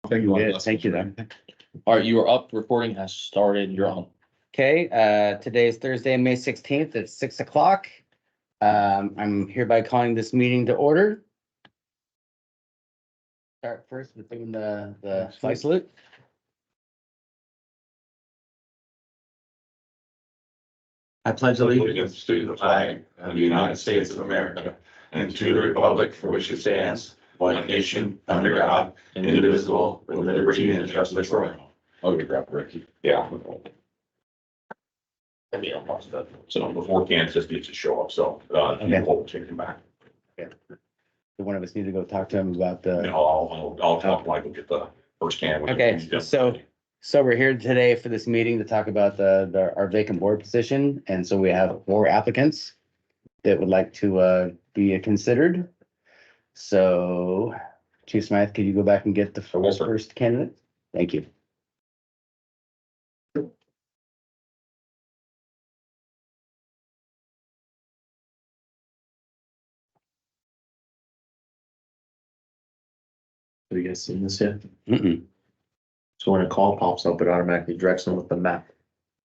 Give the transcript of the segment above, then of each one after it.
Good, thank you then. All right, you are up. Recording has started. You're on. Okay, today is Thursday, May 16th at 6 o'clock. I'm hereby calling this meeting to order. Start first with doing the flag salute. I pledge allegiance to the flag of the United States of America and to the republic for which it stands, one nation, under God, indivisible, with liberty and justice for all. Oh, you grab Ricky. Yeah. So before Kansas needs to show up, so, Okay. we'll take him back. One of us need to go talk to him about the. And I'll talk to Michael, get the first can. Okay, so we're here today for this meeting to talk about our vacant board position, and so we have 4 applicants that would like to be considered. So, Chief Smythe, could you go back and get the will, sir. first candidate? Thank you. Have you guys seen this yet? Mm-mm. So when a call pops up, it automatically directs them with the map.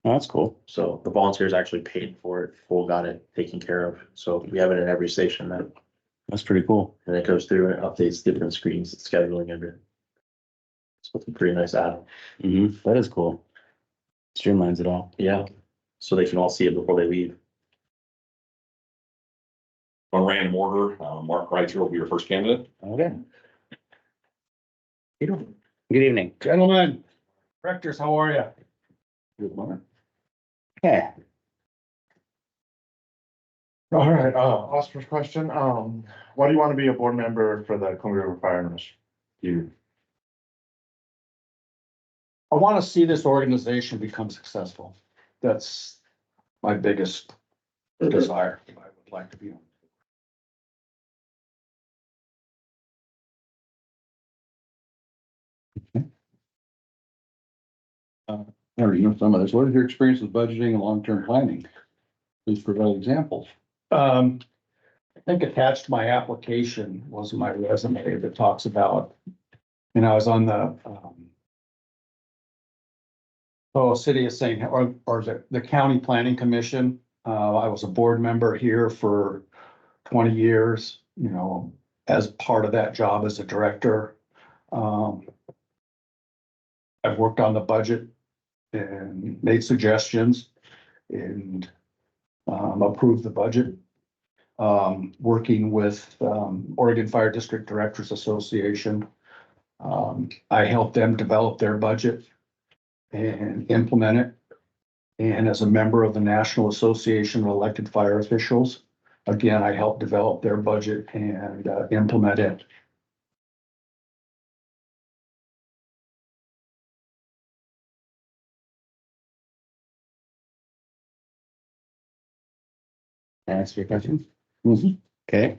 Oh, that's cool. So the volunteers actually paid for it, full got it taken care of. So we have it in every station then. That's pretty cool. And it goes through and it updates different screens, scheduling everything. So it's a pretty nice add-on. That is cool. Streamlines it all. Yeah. So they can all see it before they leave. On random order, Mark Reitzer will be your first candidate. Okay. Good evening. Gentlemen, directors, how are you? Good morning. Okay, All right, Oscar's question, why do you want to be a board member for the Columbia River Fire and Rescue? I want to see this organization become successful. That's my biggest desire. I would like to be on. Or, you know, some of this, what is your experience with budgeting and long-term planning? Please provide examples. I think attached to my application was my resume that talks about, and I was on the, City of St., or the County Planning Commission. I was a board member here for 20 years, you know, as part of that job as a director. I've worked on the budget and made suggestions and approved the budget. Working with Oregon Fire District Directors Association. I helped them develop their budget and implement it. And as a member of the National Association of Elected Fire Officials, again, I helped develop their budget and implement it. answer your question. Mhm. Okay,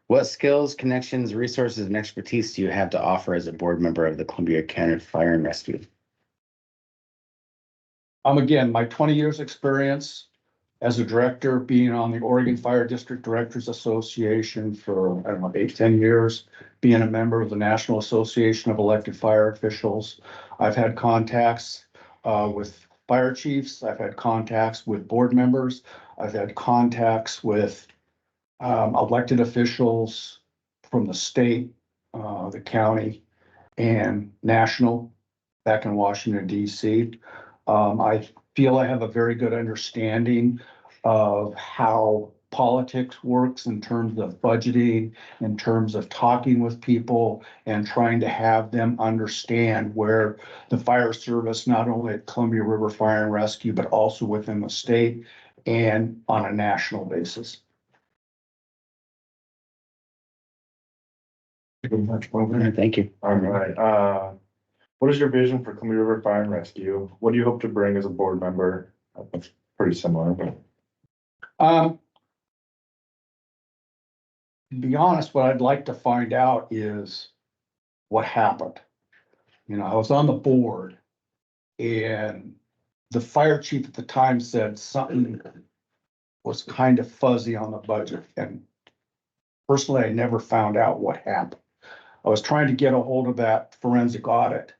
what skills, connections, resources, and expertise do you have to offer as a board member of the Columbia County Fire and Rescue? Again, my 20 years experience as a director, being on the Oregon Fire District Directors Association for, I don't know, 8-10 years, being a member of the National Association of Elected Fire Officials. I've had contacts with fire chiefs. I've had contacts with board members. I've had contacts with elected officials from the state, the county, and national back in Washington, DC. I feel I have a very good understanding of how politics works in terms of budgeting, in terms of talking with people and trying to have them understand where the fire service, not only at Columbia River Fire and Rescue, but also within the state and on a national basis. Thank you. All right, what is your vision for Columbia River Fire and Rescue? What do you hope to bring as a board member? It's pretty similar, but. To be honest, what I'd like to find out is what happened. You know, I was on the board and the fire chief at the time said something was kind of fuzzy on the budget, and personally, I never found out what happened. I was trying to get a hold of that forensic audit.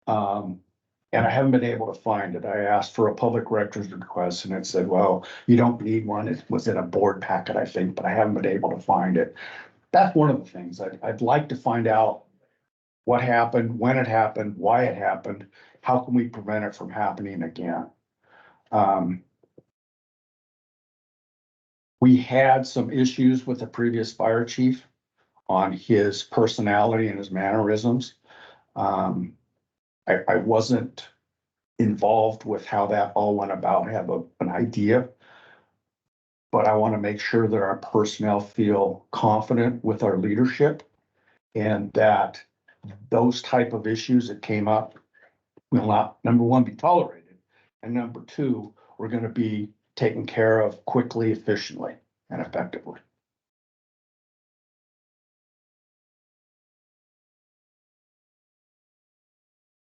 And I haven't been able to find it. I asked for a public records request and it said, well, you don't need one. It was in a board packet, I think, but I haven't been able to find it. That's one of the things I'd like to find out what happened, when it happened, why it happened, how can we prevent it from happening again? We had some issues with the previous fire chief on his personality and his mannerisms. I wasn't involved with how that all went about, have an idea. But I want to make sure that our personnel feel confident with our leadership and that those type of issues that came up will not, number one, be tolerated. And number two, we're going to be taken care of quickly, efficiently, and effectively.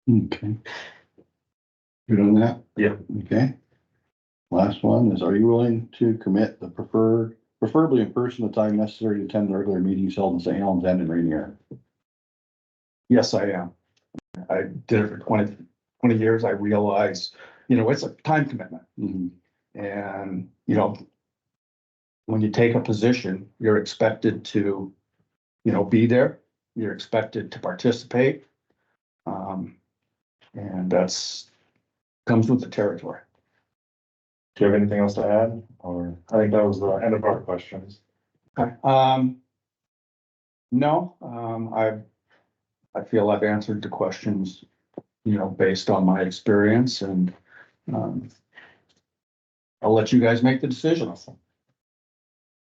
Okay. Good on that? Yeah. Okay. Last one is, are you willing to commit the preferably in person, the time necessary to attend the regular meetings held in St. Helens and in Rainier? Yes, I am. I did it for 20 years. I realize, it's a time commitment. Mhm. And, when you take a position, you're expected to, be there. You're expected to participate. And that's comes with the territory. Do you have anything else to add? Or I think that was the end of our questions. Okay. No, I feel I've answered the questions, based on my experience and, I'll let you guys make the decision.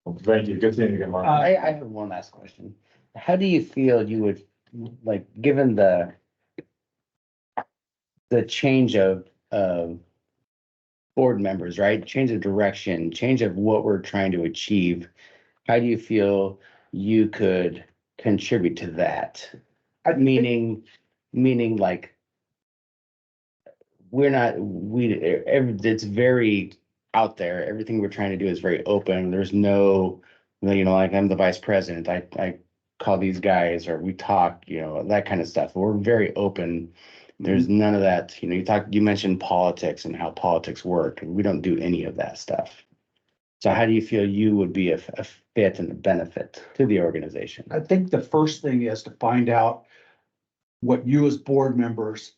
Well, thank you. Good seeing you again, Mark. I have one last question. How do you feel you would, like, given the change of board members, right? Change of direction, change of what we're trying to achieve. How do you feel you could contribute to that? Meaning like, it's very out there. Everything we're trying to do is very open. There's no, like I'm the vice president. I call these guys or we talk, that kind of stuff. We're very open. There's none of that, you mentioned politics and how politics work. And we don't do any of that stuff. So how do you feel you would be a fit and a benefit to the organization? I think the first thing is to find out what you as board members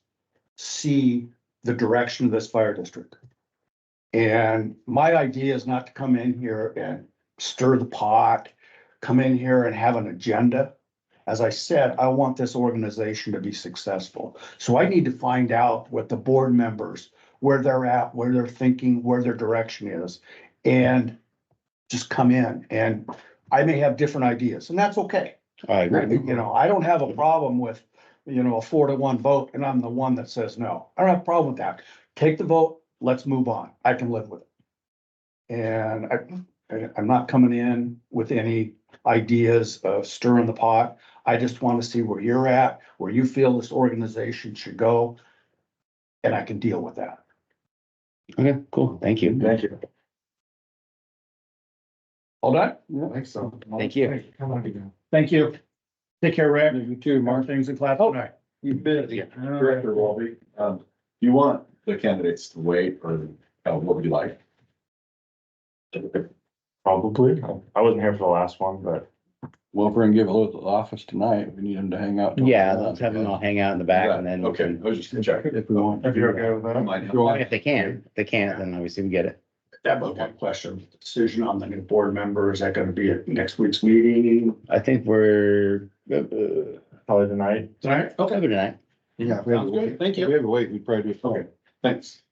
see the direction of this fire district. And my idea is not to come in here and stir the pot, come in here and have an agenda. As I said, I want this organization to be successful. So I need to find out what the board members, where they're at, where they're thinking, where their direction is, and just come in. And I may have different ideas, and that's okay. I agree. I don't have a problem with, a 4-1 vote, and I'm the one that says no. I don't have a problem with that. Take the vote, let's move on. I can live with it. And I'm not coming in with any ideas of stirring the pot. I just want to see where you're at, where you feel this organization should go, and I can deal with that. Okay, cool. Thank you. Thank you. All done? I think so. Thank you. Come on, again. Thank you. Take care, Rick. You too, Mark. Things in class tonight. You bet. Director Walby, you want the candidates to wait or what would you like? Probably. I wasn't here for the last one, but Well, if we're gonna give a little office tonight, we need them to hang out. till Yeah, we're let's done, have them I all hang out in the back and then. we Okay, can- I was just gonna check. guess, If we want. if you're okay with that. If they can, if they can't, then obviously we get it. That was one question. Decision on the new board member, is that gonna be at next week's meeting? I think we're, Probably tonight. Tonight? okay tonight. Yeah. if we had to Sounds good. wait- Thank you. If we had to wait, we'd probably do it. Okay. Thanks.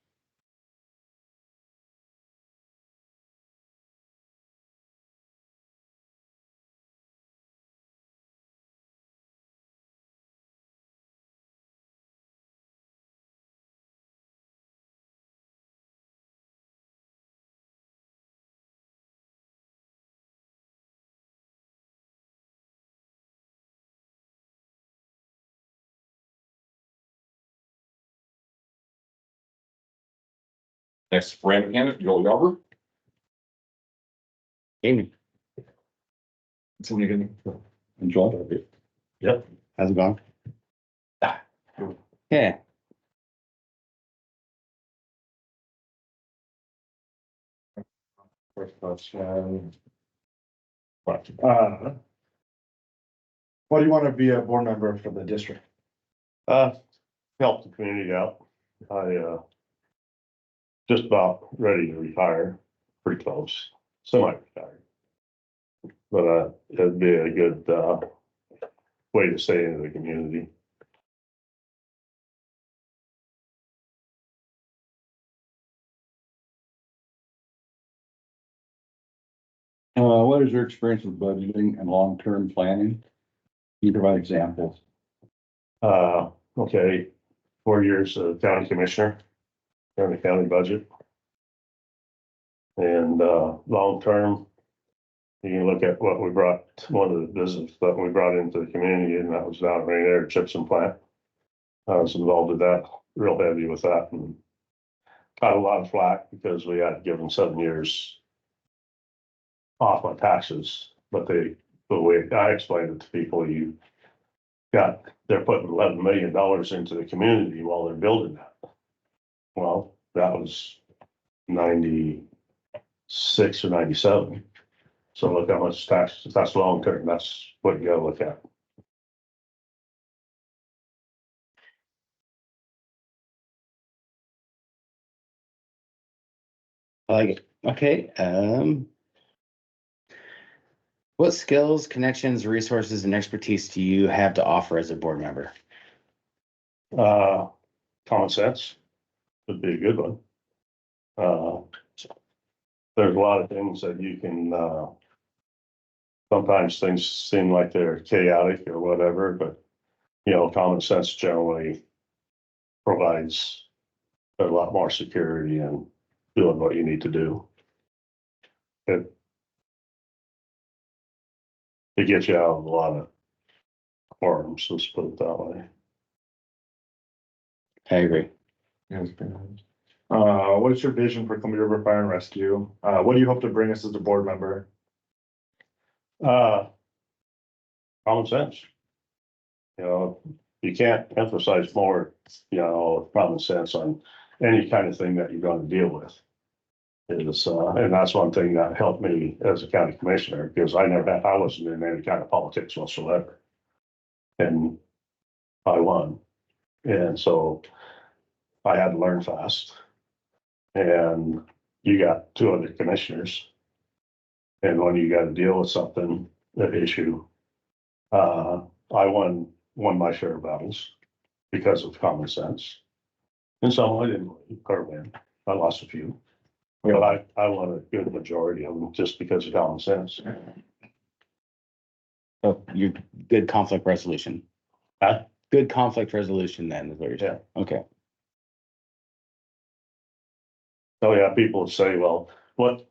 Next, random candidate, Joel Yarborough. Amy. Somebody gonna. Enjoy. Yep. How's it going? Yeah, First question. What do you want to be a board member for the district? Help the community out. Just about ready to retire, pretty close, semi-retired. But, it'd be a good, way to stay into the community. What is your experience with budgeting and long-term planning? Can you provide examples? Okay, 4 years of county commissioner, in the county budget. And, long-term, you can look at what we brought, one of the business that we brought into the community, and that was down right there, gypsum plant. I was involved with that, real heavy with that, and got a lot of flack because we had given 7 years off on taxes, but the way I explained it to people, they're putting $11 million into the community while they're building that. Well, that was 96 or 97. So look how much tax, that's long term, that's what you gotta look at. I like it. Okay, what skills, connections, resources, and expertise do you have to offer as a board member? Common sense would be a good one. There's a lot of things that you can, sometimes things seem like they're chaotic or whatever, but, common sense generally provides a lot more security and doing what you need to do. It gets you out of a lot of forums, let's put it that way. I agree. What is your vision for Columbia River Fire and Rescue? What do you hope to bring us as a board member? Common sense. You can't emphasize more, common sense on any kind of thing that you're gonna deal with. And that's one thing that helped me as a county commissioner, because I wasn't in any kind of politics whatsoever. And I won. And so I had to learn fast. And you got 2 other commissioners. And when you got to deal with something, that issue, I won my share of battles because of common sense. And some I didn't win. I lost a few. But I won a good majority of them just because of common sense. Oh, you good conflict resolution. Huh? Good conflict resolution then is what you're saying. Okay. So yeah, people would say, well, what?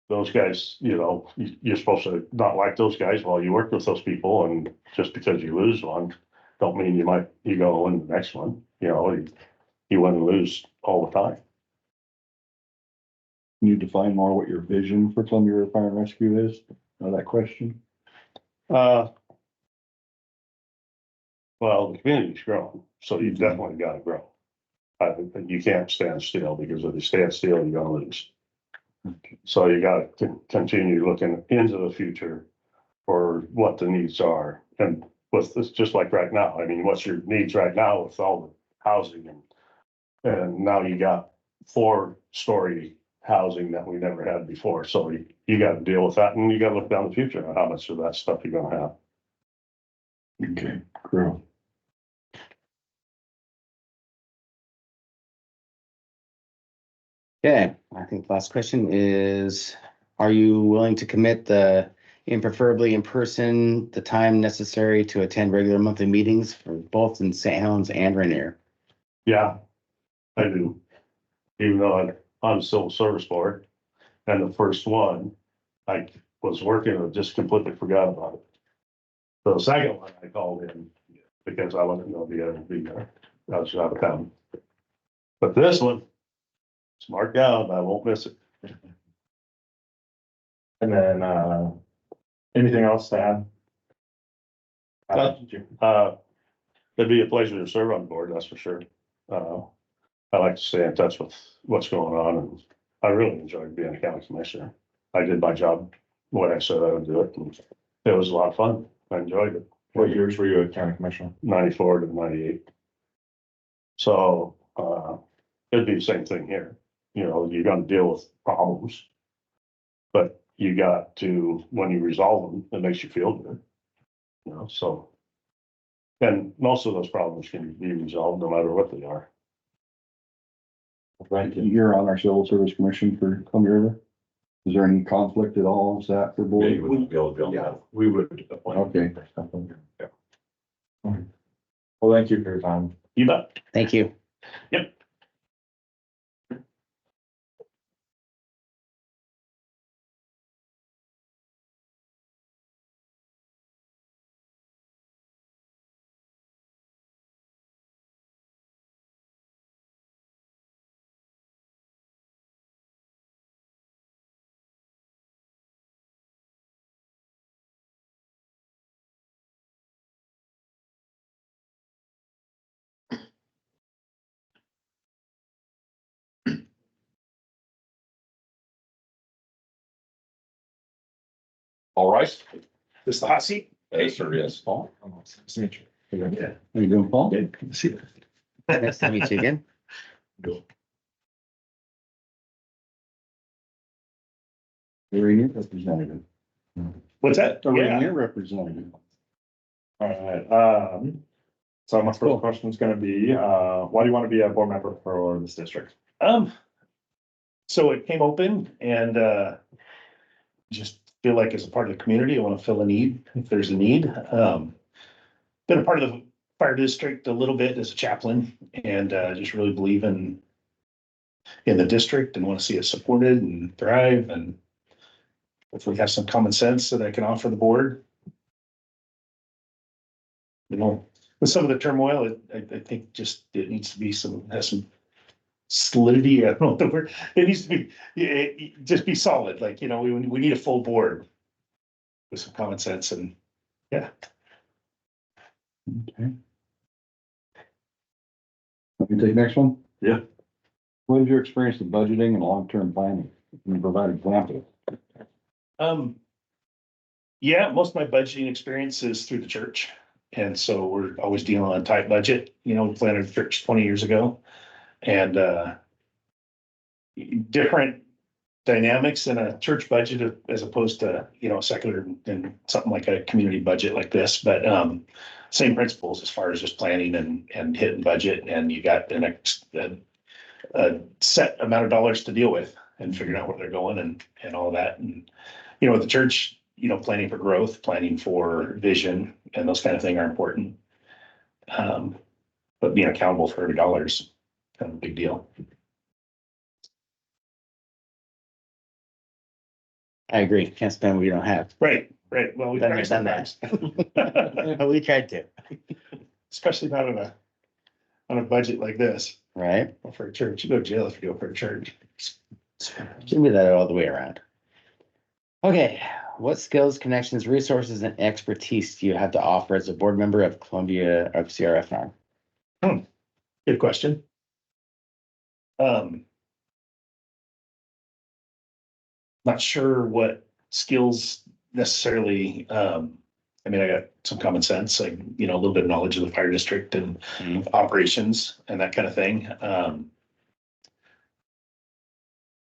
Those guys, you're supposed to not like those guys while you work with those people, and just because you lose one, don't mean you go win the next one. You win and lose all the time. Can you define more what your vision for Columbia River Fire and Rescue is? That question? Well, the community's growing, so you've definitely got to grow. You can't stand still, because if you stand still, you're gonna lose. So you gotta continue looking into the future for what the needs are. And with this, just like right now, I mean, what's your needs right now with all the housing and now you got 4-story housing that we never had before. So you got to deal with that, and you got to look down the future on how much of that stuff you're gonna have. Okay, grow. Okay, I think the last question is, are you willing to commit preferably in person, the time necessary to attend regular monthly meetings for both in St. Helens and Rainier? Yeah, I do. Even though I'm on the civil service board, and the first one, I was working and just completely forgot about it. The second one I called in because I wasn't gonna be able to be there. I was out of town. But this one, it's marked down, I won't miss it. And then, anything else to add? Thank you. It'd be a pleasure to serve on the board, that's for sure. I like to stay in touch with what's going on, and I really enjoyed being a county commissioner. I did my job the way I said I would do it, and it was a lot of fun. I enjoyed it. What years were you a county commissioner? 94 to 98. So, it'd be the same thing here. You know, you're gonna deal with problems. But you got to, when you resolve them, it makes you feel good. You know, so. And most of those problems can be resolved no matter what they are. Right, you're on our Civil Service Commission for Columbia River. Is there any conflict at all? Is that for Yeah, you board? wouldn't be able to build that. We would appoint. Okay. Well, thank you for your time. You bet. Thank you. All right. This the hot seat? Yes, sir, yes. Paul? Nice to meet you. Yeah. How you doing, Paul? Good to see you. Nice to meet you again. You're in your representative. What's that? You're in Yeah. your representative. All right, so my first question is gonna be, why do you want to be a board member for this district? So it came open and, just feel like as a part of the community, I want to fill a need if there's a need. Been a part of the fire district a little bit as a chaplain and, just really believe in the district and want to see it supported and thrive and hopefully have some common sense that I can offer the board. You know, with some of the turmoil, I think just it needs to be has some solidity. I don't know what the word, it needs to be, just be solid. Like, you know, we need a full board with some common sense and, yeah. Okay. Let me take the next one? Yeah. What is your experience in budgeting and long-term planning? Can you provide examples? Yeah, most of my budgeting experience is through the church. And so we're always dealing on a tight budget, you know, we planted a church 20 years ago. And, different dynamics in a church budget as opposed to, you know, secular and something like a community budget like this, but, same principles as far as just planning and hitting budget, and you got a set amount of dollars to deal with and figuring out where they're going and all that. And, you know, with the church, you know, planning for growth, planning for vision and those kind of things are important. But being accountable for every dollar is kind of a big deal. I agree. Can't spend what you don't have. Right. Well, we've Been there, done that. We tried to, Especially not on a budget like this right? for a church. You go to jail if you go for a church. Should be that all the way around. Okay, what skills, connections, resources, and expertise do you have to offer as a board member of Columbia of CRF now? Good question. Not sure what skills necessarily, I mean, I got some common sense, like, you know, a little bit of knowledge of the fire district and Mhm. operations and that kind of thing.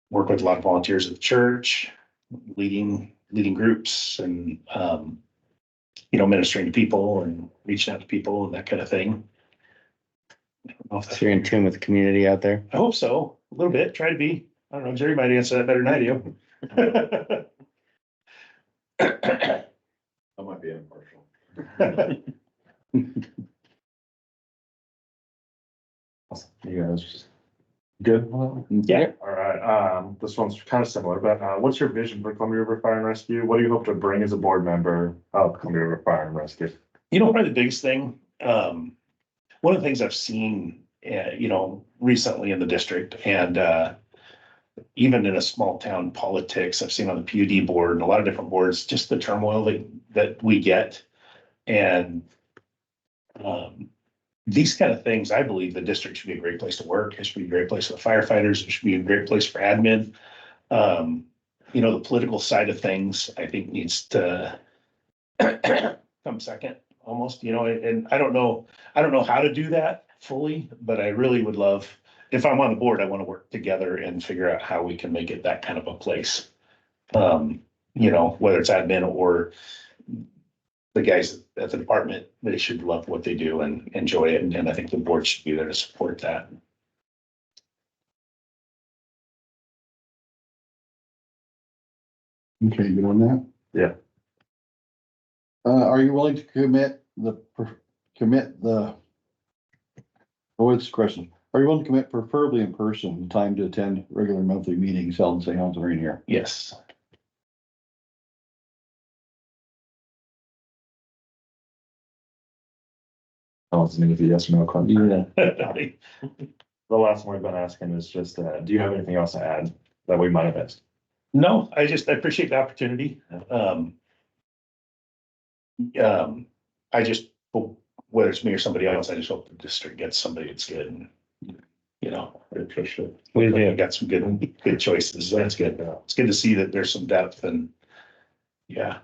Work with a lot of volunteers at the church, leading groups and, you know, ministering to people and reaching out to people and that kind of thing. I don't know if So that's- you're in tune with the community out there? I hope so, a little bit, try to be. I don't know, Jerry might answer that better than I do. I might be impartial. You guys good? Yeah. All right, this one's kind of similar, but, what's your vision for Columbia River Fire and Rescue? What do you hope to bring as a board member of Columbia River Fire and Rescue? You know, probably the biggest thing, one of the things I've seen, you know, recently in the district and, even in a small town politics, I've seen on the PUD board and a lot of different boards, just the turmoil that we get. And These kind of things, I believe the district should be a great place to work. It should be a great place for the firefighters. It should be a great place for admin. The political side of things, I think needs to come second almost, and I don't know how to do that fully, but I really would love, if I'm on the board, I want to work together and figure out how we can make it that kind of a place. Whether it's admin or the guys at the department, they should love what they do and enjoy it. And I think the board should be there to support that. Okay, good on that? Yeah. Are you willing to what's the question? Are you willing to commit preferably in person, time to attend regular monthly meetings held in St. Helens and Rainier? Yes. Oh, it's gonna be a yes or no question. Yeah. The last one we've been asking is just, do you have anything else to add that we might have missed? No, I appreciate the opportunity. I just, hope, whether it's me or somebody else, I just hope the district gets somebody that's good and, we got some good choices. So that's good. It's good to see that there's some depth and yeah.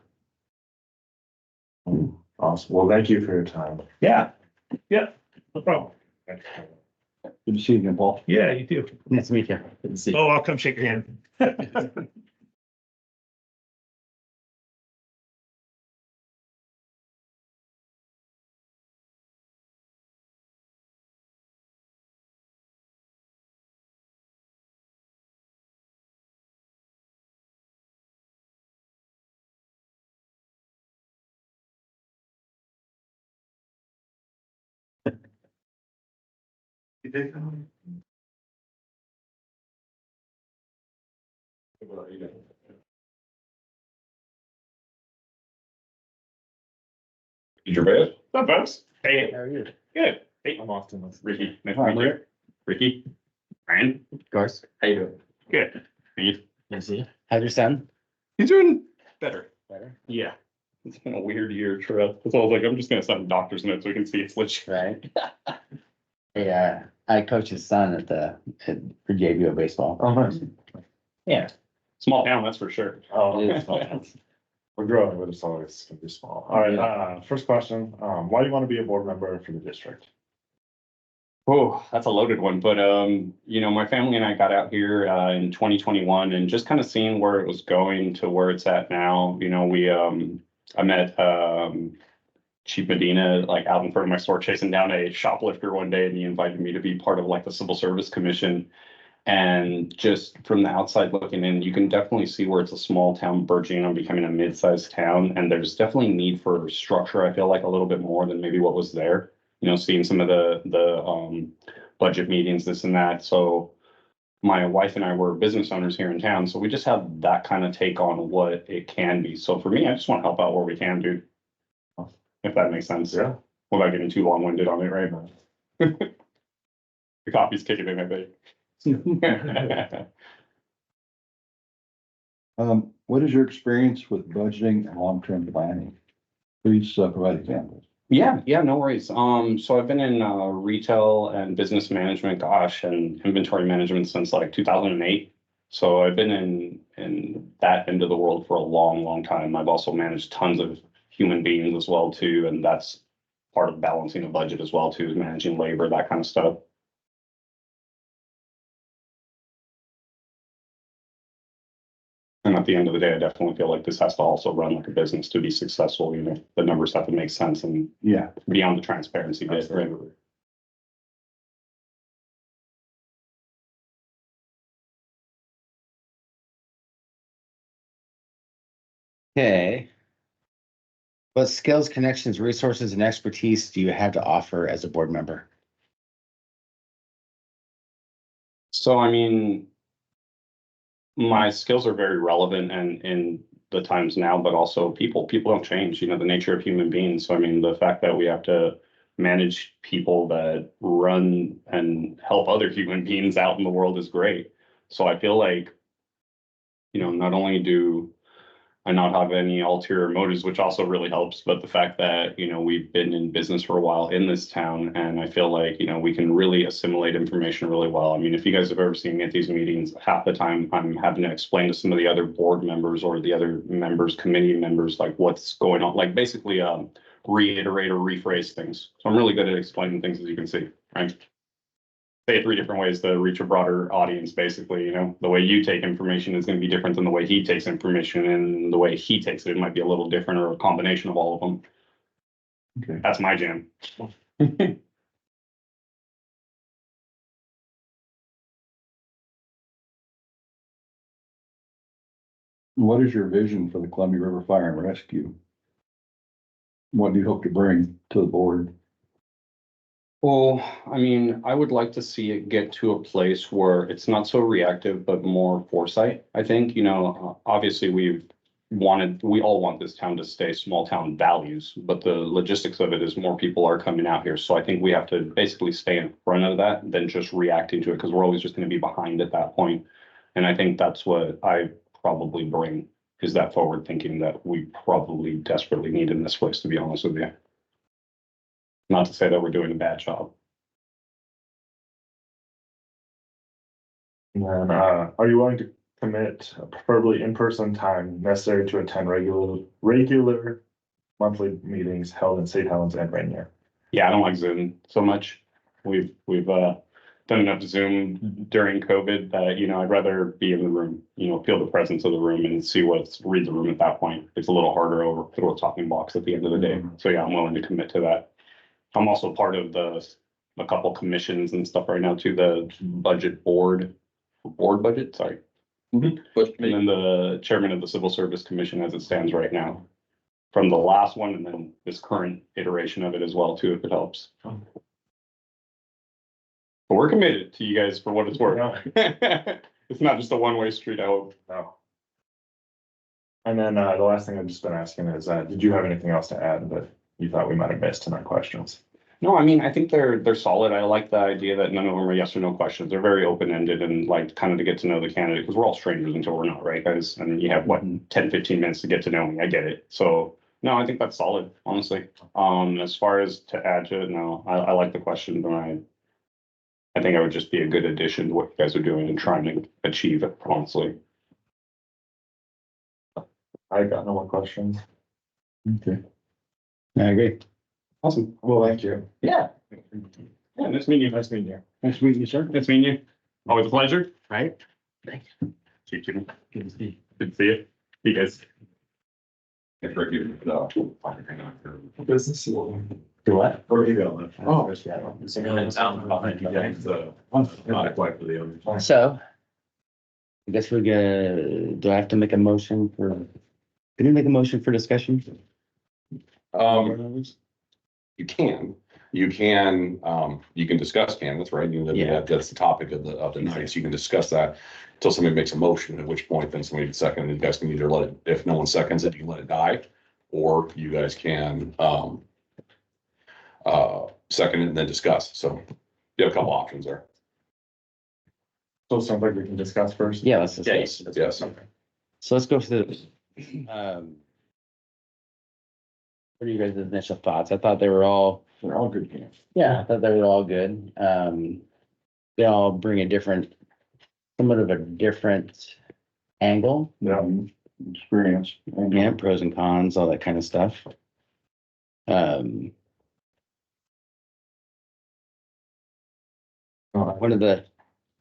Awesome. Well, thank you for your time. Yeah. Yeah, no problem. Good to see you again, Paul. Yeah, you do. Nice to meet you. Oh, I'll come shake your hand. Your bed? Not folks. Hey, How are you? Good. Hey, I'm Austin with Ricky, nice Hi, to meet you. Ricky, Ryan, Of course. how you doing? Good. Steve? Nice to see you. How's your son? He's doing better. Better. Yeah. It's been a weird year, Trev. So I was like, I'm just gonna send doctor's notes so we can see it's legit. Right. Hey, I coach his son for JVO baseball. Oh, nice. Yeah. Small town, that's for sure. Oh, It is. we're growing, but it's always gonna be small. All right, first question, why do you want to be a board member for the district? Oh, that's a loaded one, but my family and I got out here in 2021 and just kind of seeing where it was going to where it's at now. I met Chief Medina like out in front of my store chasing down a shoplifter one day, and he invited me to be part of like the Civil Service Commission. And just from the outside looking in, you can definitely see where it's a small town burgeoning on becoming a mid-sized town, and there's definitely need for structure. I feel like a little bit more than maybe what was there. Seeing some of the budget meetings, this and that. So my wife and I were business owners here in town, so we just have that kind of take on what it can be. So for me, I just want to help out where we can, dude. If that makes sense. Yeah. Without getting too long-winded on it, right? The coffee's kicking in, I think. What is your experience with budgeting and long-term planning? Please provide examples. Yeah, no worries. So I've been in retail and business management, and inventory management since like 2008. So I've been in that end of the world for a long, long time. I've also managed tons of human beings as well too, and that's part of balancing a budget as well too, is managing labor, that kind of stuff. And at the end of the day, I definitely feel like this has to also run like a business to be successful. The numbers have to make sense and Yeah. beyond the transparency bit, right? Okay. What skills, connections, resources, and expertise do you have to offer as a board member? So, my skills are very relevant and in the times now, but also people don't change, the nature of human beings. So, the fact that we have to manage people that run and help other human beings out in the world is great. So I feel like, not only do and not have any ulterior motives, which also really helps. But the fact that, you know, we've been in business for a while in this town, and I feel like, you know, we can really assimilate information really well. I mean, if you guys have ever seen me at these meetings, half the time I'm having to explain to some of the other board members or the other members, committee members, like what's going on, like basically reiterate or rephrase things. So I'm really good at explaining things, as you can see, right? Say it 3 different ways to reach a broader audience, basically. You know, the way you take information is going to be different than the way he takes information, and the way he takes it might be a little different, or a combination of all of them. Okay. That's my jam. What is your vision for the Columbia River Fire and Rescue? What do you hope to bring to the board? Well, I mean, I would like to see it get to a place where it's not so reactive, but more foresight. I think, you know, obviously we all want this town to stay small town values, but the logistics of it is more people are coming out here. So I think we have to basically stay in front of that than just reacting to it, because we're always just going to be behind at that point. And I think that's what I probably bring, is that forward thinking that we probably desperately need in this place, to be honest with you. Not to say that we're doing a bad job. And then, are you willing to commit preferably in-person time necessary to attend regular monthly meetings held in St. Helens and Rainier? Yeah, I don't like Zoom so much. We've done enough Zoom during COVID that, you know, I'd rather be in the room, you know, feel the presence of the room and read the room at that point. It's a little harder over through a talking box at the end of the day. So yeah, I'm willing to commit to that. I'm also part of a couple commissions and stuff right now too, the board budget, sorry. And then the chairman of the Civil Service Commission as it stands right now, from the last one, and then this current iteration of it as well too, if it helps. But we're committed to you guys for what it's worth. It's not just a one-way street, I hope. No. And then, the last thing I've just been asking is, did you have anything else to add that you thought we might have missed in our questions? No, I mean, I think they're solid. I like the idea that none of them are yes or no questions. They're very open-ended and like kind of to get to know the candidate, because we're all strangers until we're not, right, guys? And you have 10, 15 minutes to get to know me. I get it. So no, I think that's solid, honestly. As far as to add to it, no, I like the question, but I think I would just be a good addition to what you guys are doing and trying to achieve it, honestly. I got no more questions. Okay. I agree. Awesome. Well, thank you. Yeah. Yeah, nice meeting you. Nice meeting you. Nice meeting you, sir. Nice meeting you. Always a pleasure. Right? See you, Jimmy. Good to see you. You guys. Business. Do what? Oh. So. I guess we're gonna, do I have to make a motion for, can you make a motion for discussion? You can, you can discuss candidates, right? Yeah. That's the topic of the night. So you can discuss that until somebody makes a motion, at which point then somebody second, you guys can either let it, if no one seconds it, you can let it die. Or you guys can, second it and then discuss. So you have a couple options there. So it sounds like we can discuss first. Yeah, let's discuss. Yes. So let's go through the. What are you guys' initial thoughts? I thought they're all good games. Yeah, I thought they were all good. They all bring a different, somewhat of a different angle. Yeah. Experience. Yeah, pros and cons, all that kind of stuff. One of the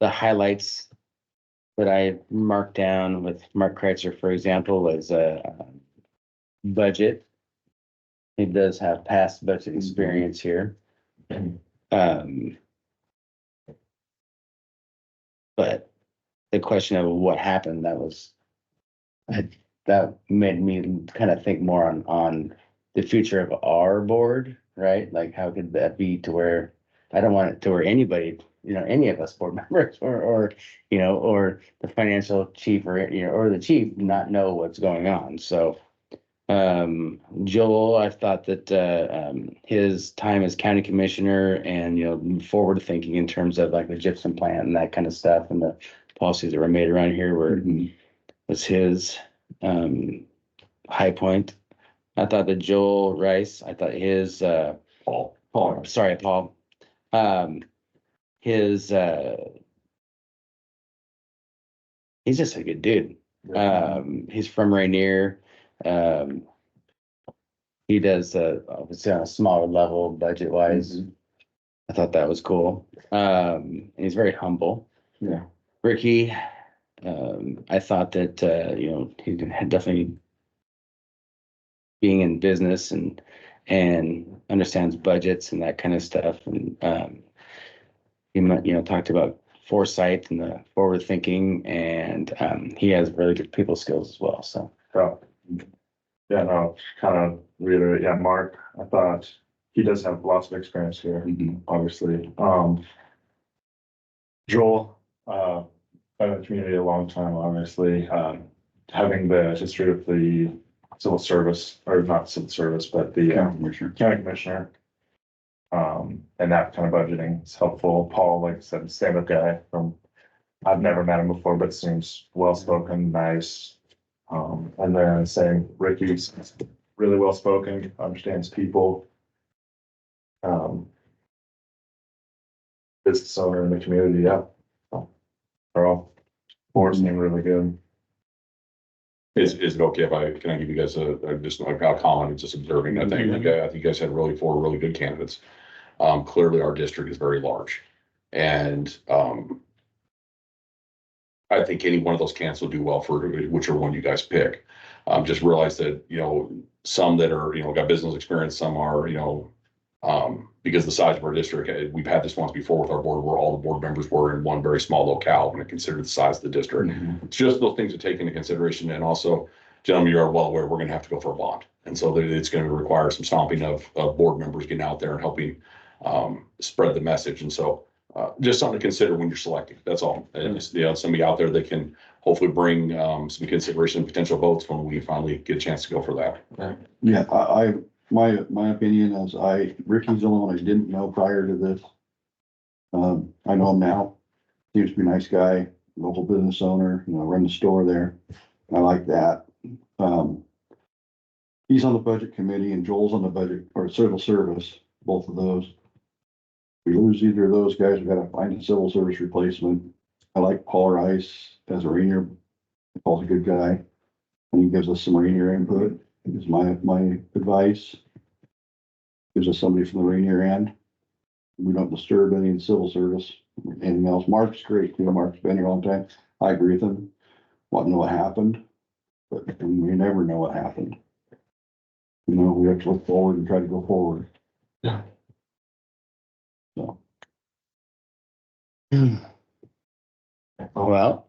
highlights that I marked down with Mark Kreitzer, for example, was budget. He does have past budget experience here. But the question of what happened, that made me kind of think more on the future of our board, right? Like, how could that be to where, I don't want it to where anybody, any of us board members or the financial chief or the chief not know what's going on. So, Joel, I thought that, his time as county commissioner and, forward thinking in terms of like the gypsum plant and that kind of stuff and the policies that were made around here was his. high point. I thought that Joel Rice, I thought his, Paul. sorry, Paul. His, he's just a good dude. He's from Rainier. He does, obviously on a smaller level, budget wise. I thought that was cool. And he's very humble. Yeah. Ricky, I thought that, you know, he had definitely being in business and understands budgets and that kind of stuff. And, he might, you know, talked about foresight and the forward thinking, and, he has really good people skills as well. So, Yeah. Yeah, no, kind of reiterate, yeah, Mark, I thought he does have lots of experience here, obviously. Joel, been in the community a long time, obviously, having the history of the civil service, or not civil service, but the county commissioner. And that kind of budgeting is helpful. Paul, like I said, stand-up guy I've never met him before, but seems well-spoken, nice. And then same, Ricky's really well-spoken, understands people. Business owner in the community, yeah. They're all four seem really good. Is it okay if can I give you guys just a comment, just observing, I think you guys had really four really good candidates. Clearly our district is very large and, I think any one of those candidates will do well for whichever one you guys pick. Just realize that, you know, some that are, you know, got business experience, some are, you know, because the size of our district, we've had this once before with our board where all the board members were in one very small locale when it considered the size of the district. It's just those things to take into consideration. And also, gentlemen, you are well aware, we're going to have to go for a bond. And so it's going to require some stomping of board members getting out there and helping spread the message. And so just something to consider when you're selecting. That's all. And you know, somebody out there that can hopefully bring some consideration and potential votes when we finally get a chance to go for that. Yeah, my opinion is Ricky's the only one I didn't know prior to this. I know him now. Seems to be a nice guy, local business owner, you know, run the store there. I like that. He's on the budget committee and Joel's on the budget or civil service, both of those. If we lose either of those guys, we gotta find a civil service replacement. I like Paul Rice as a Rainier. Paul's a good guy. And he gives us some Rainier input, is my advice. Gives us somebody from the Rainier end. We don't disturb any in civil service, anything else. Mark's great, you know, Mark's been here a long time. I agree with him. Want to know what happened, but we never know what happened. You know, we have to look forward and try to go forward. Yeah. So. Well.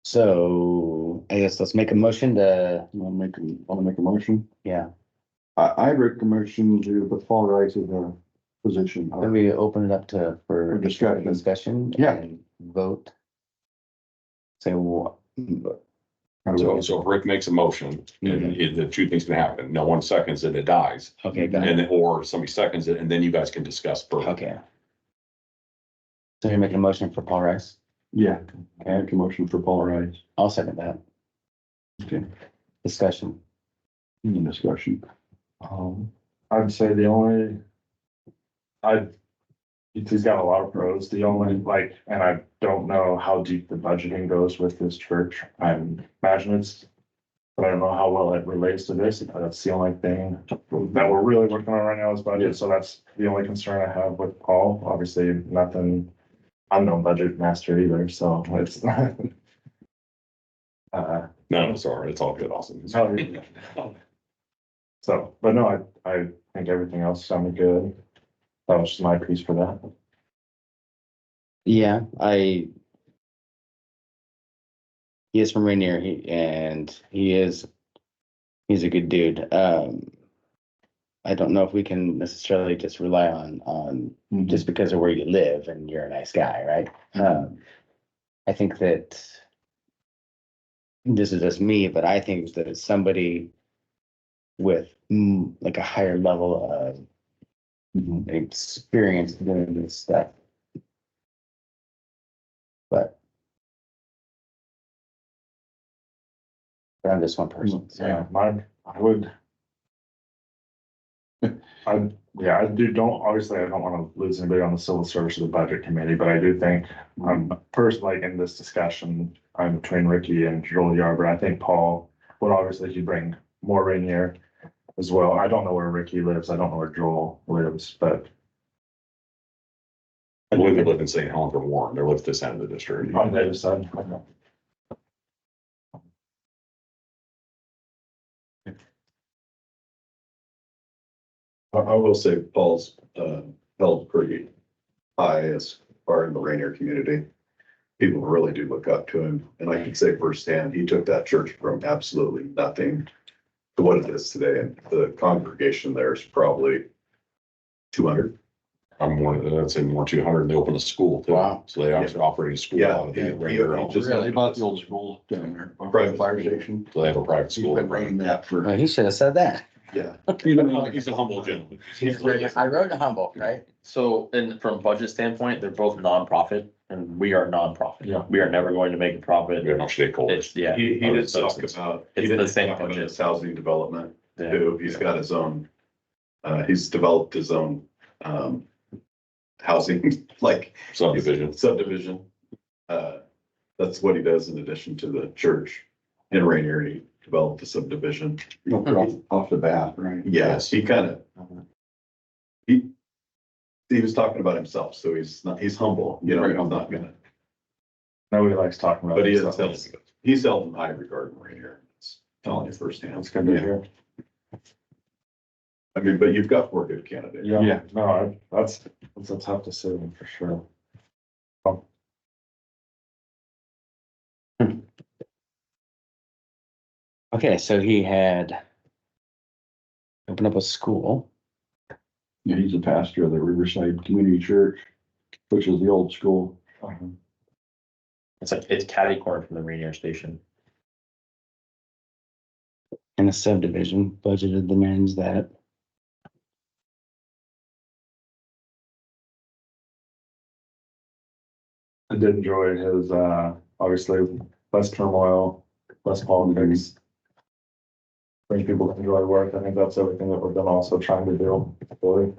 So I guess let's make a motion to, Want to make a motion? yeah, I'd make a motion to put Paul Rice as a position. then we open it up for For discussion. discussion. Yeah. And vote. Say what? So if Rick makes a motion and the two things can happen. No one seconds it, it dies. Okay, got it. And then, or somebody seconds it and then you guys can discuss further. Okay. So you're making a motion for Paul Rice? Yeah, I make a motion for Paul Rice. I'll second that. Okay. Discussion. Any discussion? I'd say he's got a lot of pros. The only and I don't know how deep the budgeting goes with this church. I imagine but I don't know how well it relates to this. That's the only thing that we're really working on right now is budget. So that's the only concern I have with Paul. Obviously, nothing. I'm no budget master either, so it's not. No, sorry, it's all good, Austin. So, but no, I think everything else sounded good. That was just my piece for that. Yeah, he is from Rainier, he's a good dude. I don't know if we can necessarily just rely on just because of where you live and you're a nice guy, right? I think that this is just me, but I think that somebody with like a higher level of experience doing this stuff. But But I'm just one person. so. Yeah, I would. I don't, obviously, I don't wanna lose anybody on the civil service or the budget committee, but I do think, personally in this discussion, I'm between Ricky and Joel Yarber, I think Paul would obviously he'd bring more Rainier as well. I don't know where Ricky lives, I don't know where Joel lives, but I believe they live in St. Helens or Warren. They live at this end of the district. on the other side, I don't know. I will say Paul's, held pretty high as far in the Rainier community. People really do look up to him, and I can say firsthand, he took that church from absolutely nothing to what it is today, and the congregation there is probably 200. I'm more, I'd say more 200. They opened a school too. Wow. So they actually operating a school. Yeah, out of the he Rainier. just- Really, about the old school down there, Private fire station. So they have a private He's school. been running that for. Well, he should have said that. Yeah, He's a humble gentleman. I wrote humble, right? So, and from budget standpoint, they're both nonprofit and we are nonprofit. Yeah. We are never going to make a profit. We have no stakeholders. It's, yeah. he other did talk citizens. about, It's he the did same talk about budget. his housing development Yeah. too. He's got his own, he's developed his own, housing, like Subdivision. That's what he does in addition to the church in Rainier. He developed a subdivision. Off the bat, right? Yes, he kind of, he was talking about himself, so he's not, he's humble, you know, he's not gonna, Nobody likes talking about. but he is, himself. he's held in high regard in Rainier. It's telling you firsthand. That's good to hear. I mean, but you've got four good candidates. Yeah, no, that's a tough decision for sure. Okay, so he had opened up a school. Yeah, he's a pastor of the Riverside Community Church, which is the old school. It's like, it's catty corner from the Rainier station. And a subdivision budgeted the man's that. I did enjoy his, obviously, less turmoil, less politics. Bring people to enjoy work. I think that's everything that we've been also trying to do. Really.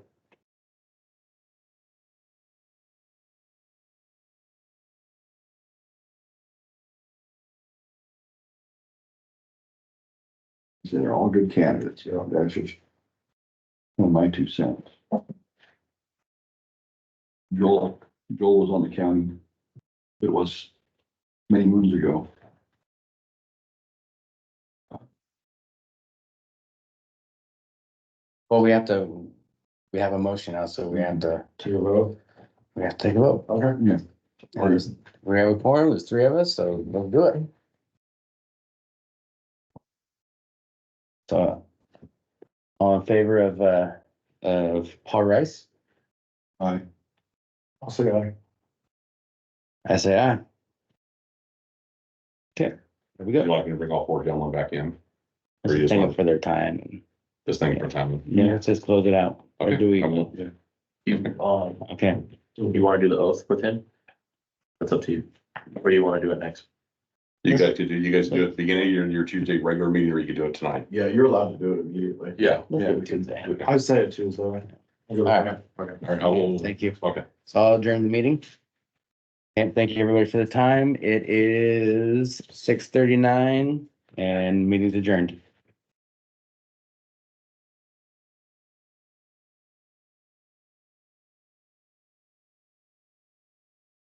So they're all good candidates, you know, that's just my 2 cents. Joel was on the county. It was many moons ago. Well, we have a motion now, so we have to take a vote. We have to take a vote. Okay. Yeah. We have a quorum, there's 3 of us, so we'll do it. So, all in favor of Paul Rice? Aye. I'll say aye. I say aye. Okay, there we You're go. not gonna bring all 4 gentlemen back in. Or you Just just thank them want, for their time. And just thinking for time. yeah, let's just close it out. Or Okay, do we? I will. Okay, Do you wanna do the oath with him? That's up to you. Or do you wanna do it next? You guys do it at the beginning of your Tuesday regular meeting, or you could do it tonight. Yeah, you're allowed to do it immediately. Yeah. let's do it Tuesday. I'd say it Tuesday. All right. All right, I will. Thank you. Okay. So I'll adjourn the meeting. And thank you everybody for the time. It is 6:39 and meeting's adjourned.